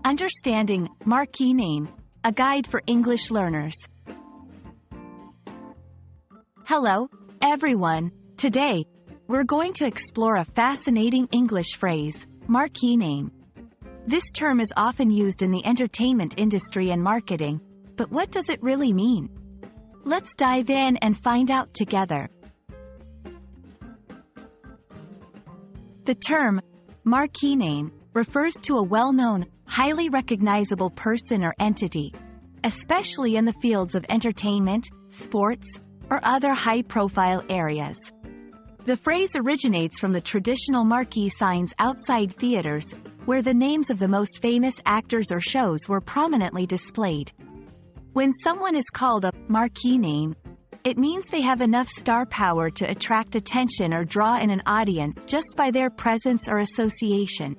Understanding Marquee Name, a guide for English learners. Hello, everyone. Today, we're going to explore a fascinating English phrase, marquee name. This term is often used in the entertainment industry and marketing, but what does it really mean? Let's dive in and find out together. The term, marquee name, refers to a well-known, highly recognizable person or entity, especially in the fields of entertainment, sports, or other high-profile areas. The phrase originates from the traditional marquee signs outside theaters, where the names of the most famous actors or shows were prominently displayed. When someone is called a marquee name, it means they have enough star power to attract attention or draw in an audience just by their presence or association.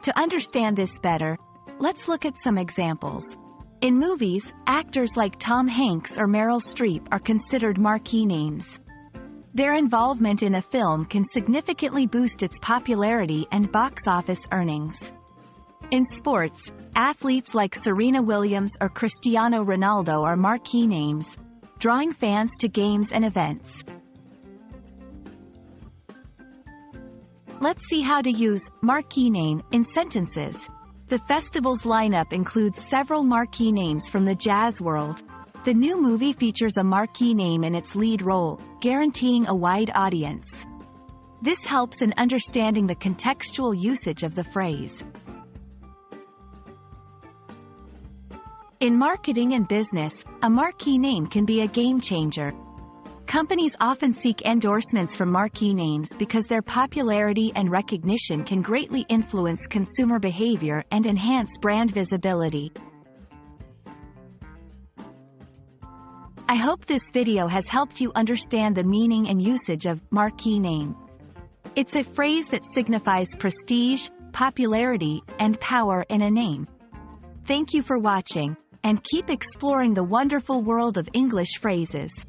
To understand this better, let's look at some examples. In movies, actors like Tom Hanks or Meryl Streep are considered marquee names. Their involvement in a film can significantly boost its popularity and box office earnings. In sports, athletes like Serena Williams or Cristiano Ronaldo are marquee names, drawing fans to games and events. Let's see how to use marquee name in sentences. The festival's lineup includes several marquee names from the jazz world. The new movie features a marquee name in its lead role, guaranteeing a wide audience. This helps in understanding the contextual usage of the phrase. In marketing and business, a marquee name can be a game changer. Companies often seek endorsements from marquee names because their popularity and recognition can greatly influence consumer behavior and enhance brand visibility. I hope this video has helped you understand the meaning and usage of marquee name. It's a phrase that signifies prestige, popularity, and power in a name. Thank you for watching, and keep exploring the wonderful world of English phrases.